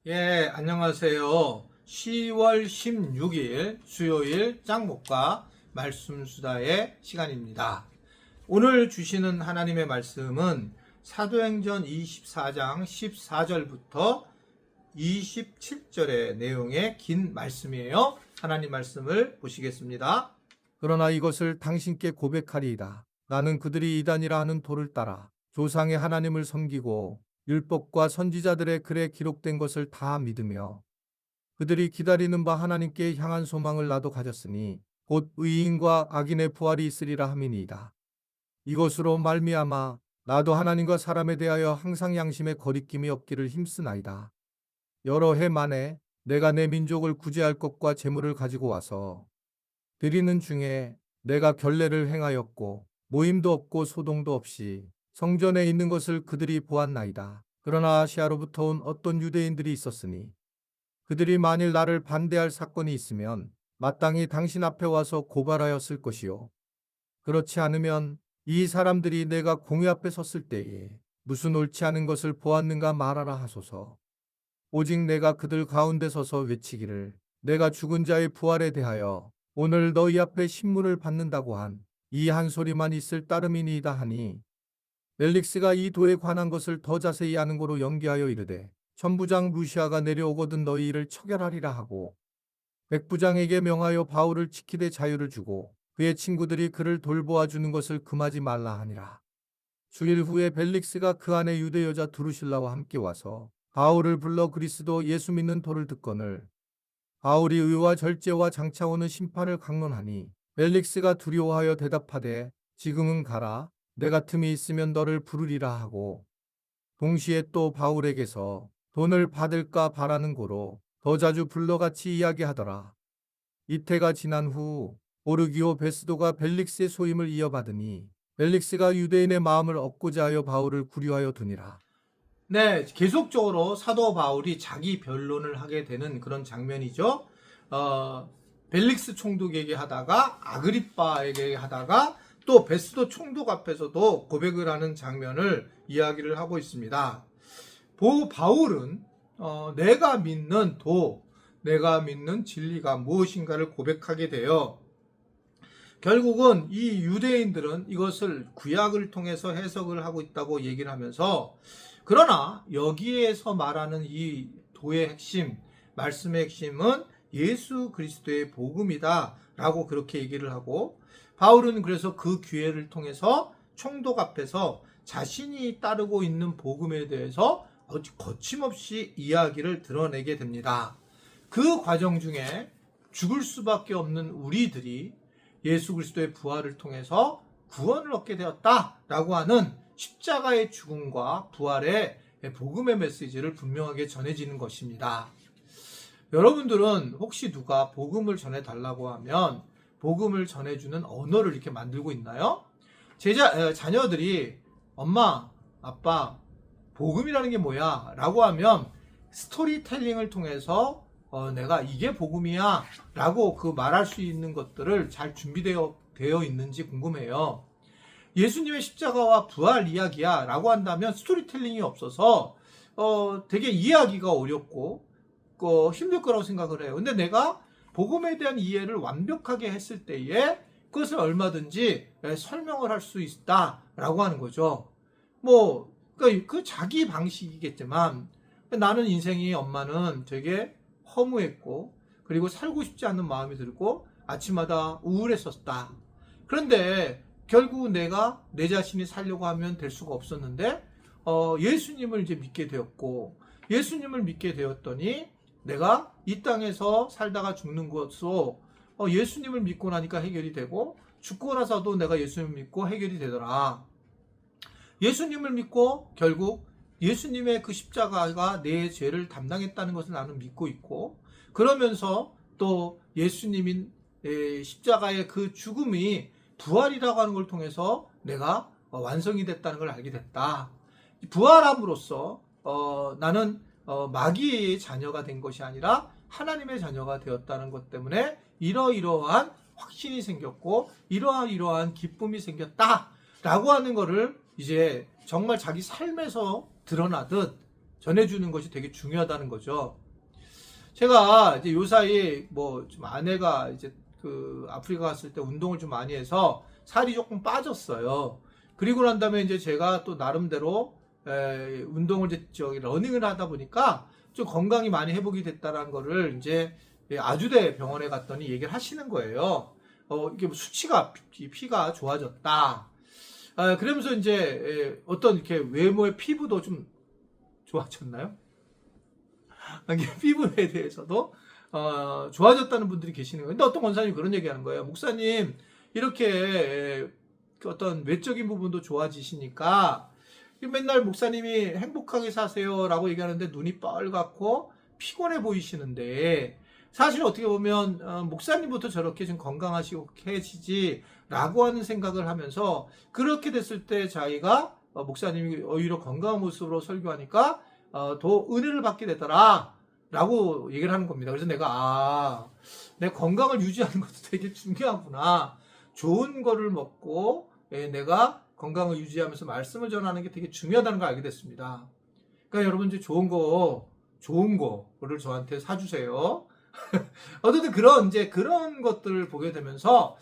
예, 안녕하세요. 10월 16일 수요일 짱목과 말씀수다의 시간입니다. 오늘 주시는 하나님의 말씀은 사도행전 24장 14절부터 27절의 내용의 긴 말씀이에요. 하나님 말씀을 보시겠습니다. 그러나 이것을 당신께 고백하리이다. 나는 그들이 이단이라 하는 도를 따라 조상의 하나님을 섬기고 율법과 선지자들의 글에 기록된 것을 다 믿으며 그들이 기다리는 바 하나님께 향한 소망을 나도 가졌으니 곧 의인과 악인의 부활이 있으리라 함이니이다. 이것으로 말미암아 나도 하나님과 사람에 대하여 항상 양심의 거리낌이 없기를 힘쓰나이다. 여러 해 만에 내가 내 민족을 구제할 것과 재물을 가지고 와서 드리는 중에 내가 결례를 행하였고 모임도 없고 소동도 없이 성전에 있는 것을 그들이 보았나이다. 그러나 아시아로부터 온 어떤 유대인들이 있었으니 그들이 만일 나를 반대할 사건이 있으면 마땅히 당신 앞에 와서 고발하였을 것이요. 그렇지 않으면 이 사람들이 내가 공회 앞에 섰을 때에 무슨 옳지 않은 것을 보았는가 말하라 하소서. 오직 내가 그들 가운데 서서 외치기를 내가 죽은 자의 부활에 대하여 오늘 너희 앞에 신문을 받는다고 한 이 한 소리만 있을 따름이니이다 하니 멜릭스가 이 도에 관한 것을 더 자세히 아는 고로 연기하여 이르되 천부장 루시아가 내려오거든 너희 일을 처결하리라 하고 백부장에게 명하여 바울을 지키되 자유를 주고 그의 친구들이 그를 돌보아 주는 것을 금하지 말라 하니라. 수일 후에 벨릭스가 그 안에 유대 여자 두루실라와 함께 와서 바울을 불러 그리스도 예수 믿는 도를 듣거늘 바울이 의와 절제와 장차 오는 심판을 강론하니 벨릭스가 두려워하여 대답하되 지금은 가라 내가 틈이 있으면 너를 부르리라 하고 동시에 또 바울에게서 돈을 받을까 바라는 고로 더 자주 불러 같이 이야기하더라. 이태가 지난 후 오르기오 베스도가 벨릭스의 소임을 이어받으니 벨릭스가 유대인의 마음을 얻고자 하여 바울을 구류하여 두니라. 네, 계속적으로 사도 바울이 자기 변론을 하게 되는 그런 장면이죠. 벨릭스 총독에게 하다가 아그리빠에게 하다가 또 베스도 총독 앞에서도 고백을 하는 장면을 이야기를 하고 있습니다. 바울은 내가 믿는 내가 믿는 진리가 무엇인가를 고백하게 되어 결국은 이 유대인들은 이것을 구약을 통해서 해석을 하고 있다고 얘기를 하면서 그러나 여기에서 말하는 이 도의 핵심, 말씀의 핵심은 예수 그리스도의 복음이다 라고 그렇게 얘기를 하고 바울은 그래서 그 기회를 통해서 총독 앞에서 자신이 따르고 있는 복음에 대해서 거침없이 이야기를 드러내게 됩니다. 그 과정 중에 죽을 수밖에 없는 우리들이 예수 그리스도의 부활을 통해서 구원을 얻게 되었다라고 하는 십자가의 죽음과 부활의 복음의 메시지를 분명하게 전해지는 것입니다. 여러분들은 혹시 누가 복음을 전해달라고 하면 복음을 전해주는 언어를 이렇게 만들고 있나요? 자녀들이 엄마, 아빠, 복음이라는 게 뭐야? 라고 하면 스토리텔링을 통해서 내가 이게 복음이야 라고 그 말할 수 있는 것들을 잘 준비되어 있는지 궁금해요. 예수님의 십자가와 부활 이야기야 라고 한다면 스토리텔링이 없어서 되게 이해하기가 어렵고 힘들 거라고 생각을 해요. 근데 내가 복음에 대한 이해를 완벽하게 했을 때에 그것을 얼마든지 설명을 할 수 있다라고 하는 거죠. 그러니까 그 자기 방식이겠지만 나는 인생이 엄마는 되게 허무했고 그리고 살고 싶지 않은 마음이 들고 아침마다 우울했었다. 그런데 결국 내가 내 자신이 살려고 하면 될 수가 없었는데 예수님을 이제 믿게 되었고 예수님을 믿게 되었더니 내가 이 땅에서 살다가 죽는 것으로 예수님을 믿고 나니까 해결이 되고 죽고 나서도 내가 예수님을 믿고 해결이 되더라. 예수님을 믿고 결국 예수님의 그 십자가가 내 죄를 담당했다는 것을 나는 믿고 있고 그러면서 또 예수님인 십자가의 그 죽음이 부활이라고 하는 걸 통해서 내가 완성이 됐다는 걸 알게 됐다. 부활함으로써 나는 마귀의 자녀가 된 것이 아니라 하나님의 자녀가 되었다는 것 때문에 이러이러한 확신이 생겼고 이러한 기쁨이 생겼다라고 하는 것을 이제 정말 자기 삶에서 드러나듯 전해주는 것이 되게 중요하다는 거죠. 제가 이제 요 사이 뭐 좀 아내가 이제 그 아프리카 갔을 때 운동을 좀 많이 해서 살이 조금 빠졌어요. 그리고 난 다음에 이제 제가 또 나름대로 운동을 이제 러닝을 하다 보니까 좀 건강이 많이 회복이 됐다는 거를 이제 아주대 병원에 갔더니 얘기를 하시는 거예요. 이게 뭐 수치가 피가 좋아졌다. 그러면서 이제 어떤 이렇게 외모의 피부도 좀 좋아졌나요? 이게 피부에 대해서도 좋아졌다는 분들이 계시는 거예요. 근데 어떤 권사님이 그런 얘기하는 거예요. 목사님 이렇게 그 어떤 외적인 부분도 좋아지시니까 맨날 목사님이 행복하게 사세요라고 얘기하는데 눈이 빨갛고 피곤해 보이시는데 사실 어떻게 보면 목사님부터 저렇게 좀 건강하시지라고 하는 생각을 하면서 그렇게 됐을 때 자기가 목사님이 오히려 건강한 모습으로 설교하니까 더 은혜를 받게 되더라 라고 얘기를 하는 겁니다. 그래서 내가 내 건강을 유지하는 것도 되게 중요하구나. 좋은 거를 먹고 내가 건강을 유지하면서 말씀을 전하는 게 되게 중요하다는 걸 알게 됐습니다. 그러니까 여러분 이제 좋은 거를 저한테 사주세요. 어쨌든 그런 것들을 보게 되면서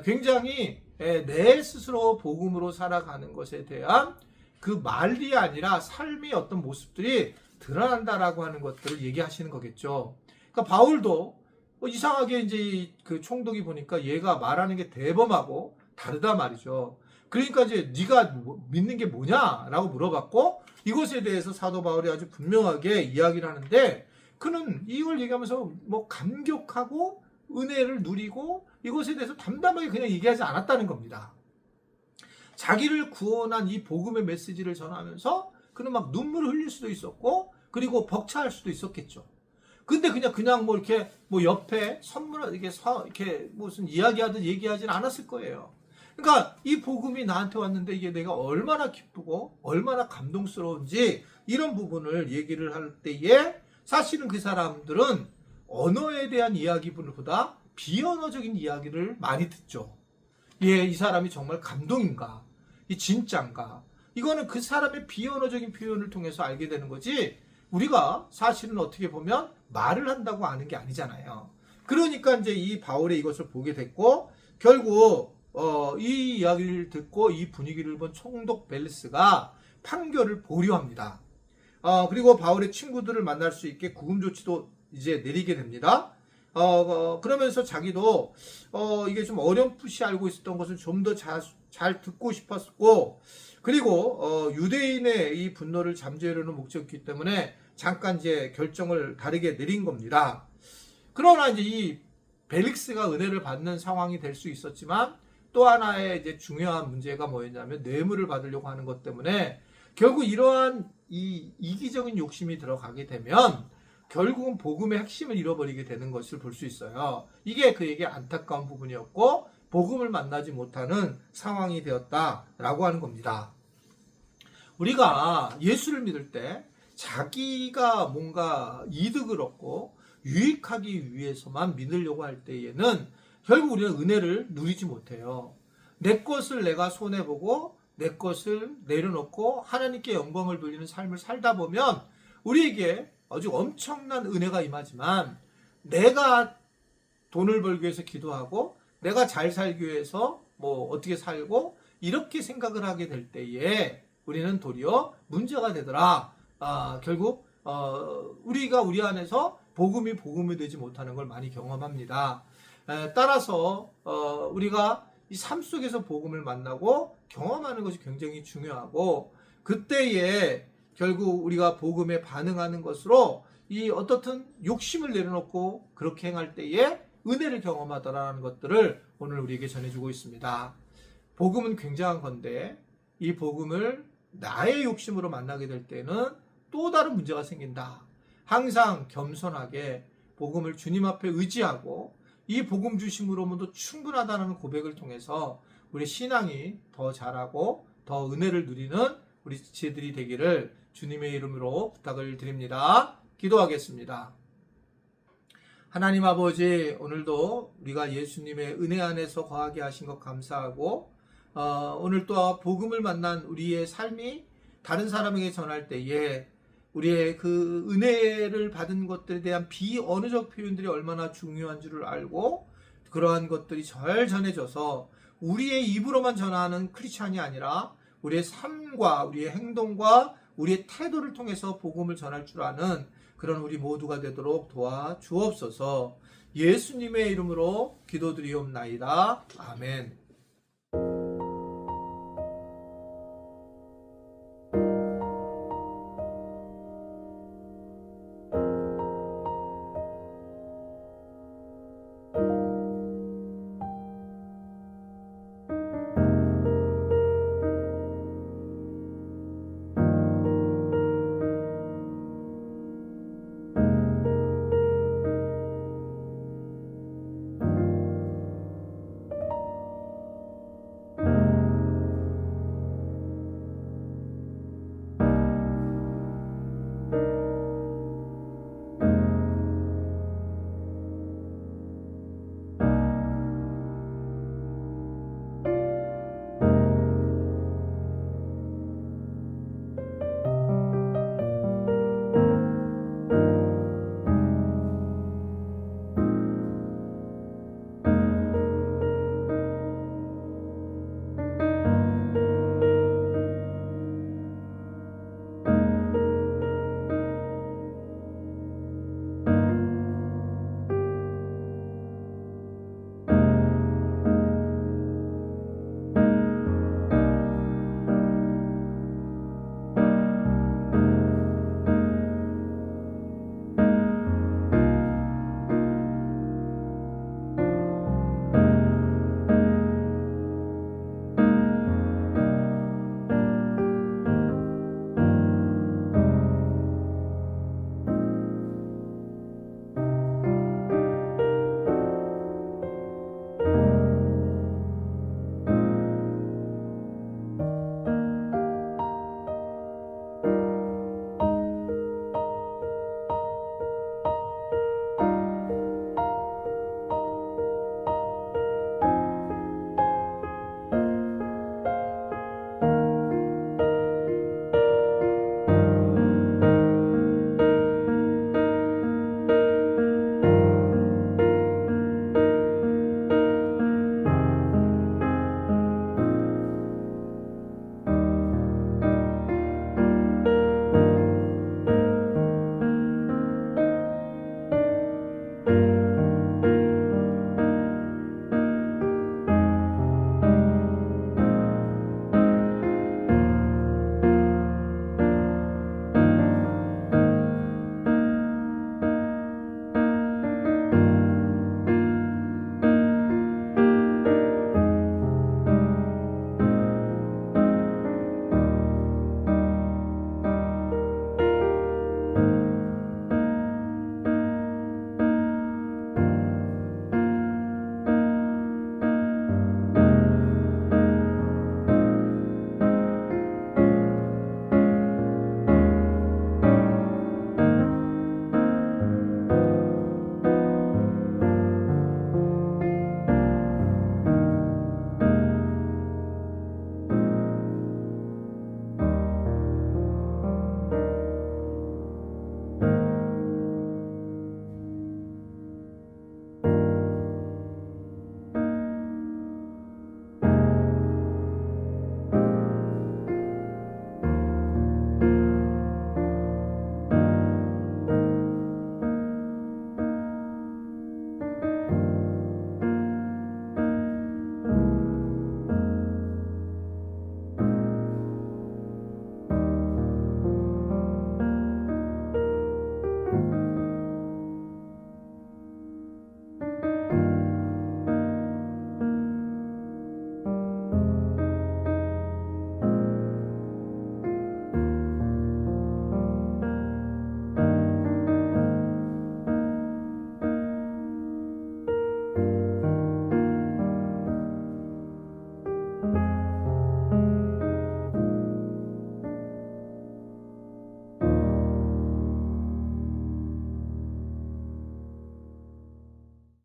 굉장히 내 스스로 복음으로 살아가는 것에 대한 그 말이 아니라 삶의 어떤 모습들이 드러난다라고 하는 것들을 얘기하시는 거겠죠. 그러니까 바울도 이상하게 이제 그 총독이 보니까 얘가 말하는 게 대범하고 다르다 말이죠. 그러니까 이제 네가 믿는 게 뭐냐라고 물어봤고 이것에 대해서 사도 바울이 아주 분명하게 이야기를 하는데 그는 이걸 얘기하면서 뭐 감격하고 은혜를 누리고 이것에 대해서 담담하게 그냥 얘기하지 않았다는 겁니다. 자기를 구원한 이 복음의 메시지를 전하면서 그는 막 눈물을 흘릴 수도 있었고 그리고 벅차할 수도 있었겠죠. 근데 그냥 뭐 이렇게 뭐 옆에 선물 이렇게 무슨 이야기하듯 얘기하진 않았을 거예요. 그러니까 이 복음이 나한테 왔는데 이게 내가 얼마나 기쁘고 얼마나 감동스러운지 이런 부분을 얘기를 할 때에 사실은 그 사람들은 언어에 대한 이야기보다 비언어적인 이야기를 많이 듣죠. 이 사람이 정말 감동인가? 이 진짠가? 이거는 그 사람의 비언어적인 표현을 통해서 알게 되는 거지 우리가 사실은 어떻게 보면 말을 한다고 아는 게 아니잖아요. 그러니까 이제 이 바울의 이것을 보게 됐고 결국 이 이야기를 듣고 이 분위기를 본 총독 벨리스가 판결을 보류합니다. 그리고 바울의 친구들을 만날 수 있게 구금 조치도 이제 내리게 됩니다. 그러면서 자기도 이게 좀 어렴풋이 알고 있었던 것을 좀 더 잘 듣고 싶었고 그리고 유대인의 이 분노를 잠재우려는 목적이기 때문에 잠깐 이제 결정을 다르게 내린 겁니다. 그러나 이제 이 벨릭스가 은혜를 받는 상황이 될 수 있었지만 또 하나의 이제 중요한 문제가 뭐였냐면 뇌물을 받으려고 하는 것 때문에 결국 이러한 이 이기적인 욕심이 들어가게 되면 결국은 복음의 핵심을 잃어버리게 되는 것을 볼 수 있어요. 이게 그에게 안타까운 부분이었고 복음을 만나지 못하는 상황이 되었다라고 하는 겁니다. 우리가 예수를 믿을 때 자기가 뭔가 이득을 얻고 유익하기 위해서만 믿으려고 할 때에는 결국 우리는 은혜를 누리지 못해요. 내 것을 내가 손해보고 내 것을 내려놓고 하나님께 영광을 돌리는 삶을 살다 보면 우리에게 아주 엄청난 은혜가 임하지만 내가 돈을 벌기 위해서 기도하고 내가 잘 살기 위해서 뭐 어떻게 살고 이렇게 생각을 하게 될 때에 우리는 도리어 문제가 되더라. 결국 우리가 우리 안에서 복음이 되지 못하는 걸 많이 경험합니다. 따라서 우리가 이 삶 속에서 복음을 만나고 경험하는 것이 굉장히 중요하고 그때에 결국 우리가 복음에 반응하는 것으로 이 어떻든 욕심을 내려놓고 그렇게 행할 때에 은혜를 경험하더라는 것들을 오늘 우리에게 전해주고 있습니다. 복음은 굉장한 건데 이 복음을 나의 욕심으로 만나게 될 때는 또 다른 문제가 생긴다. 항상 겸손하게 복음을 주님 앞에 의지하고 이 복음 주심으로만도 충분하다는 고백을 통해서 우리 신앙이 더 자라고 더 은혜를 누리는 우리 지체들이 되기를 주님의 이름으로 부탁을 드립니다. 기도하겠습니다. 하나님 아버지, 오늘도 우리가 예수님의 은혜 안에서 거하게 하신 것 감사하고 오늘 또 복음을 만난 우리의 삶이 다른 사람에게 전할 때에 우리의 그 은혜를 받은 것들에 대한 비언어적 표현들이 얼마나 중요한 줄을 알고 그러한 것들이 잘 전해져서 우리의 입으로만 전하는 크리스찬이 아니라 우리의 삶과 우리의 행동과 우리의 태도를 통해서 복음을 전할 줄 아는 그런 우리 모두가 되도록 도와주옵소서. 예수님의 이름으로 기도드리옵나이다. 아멘.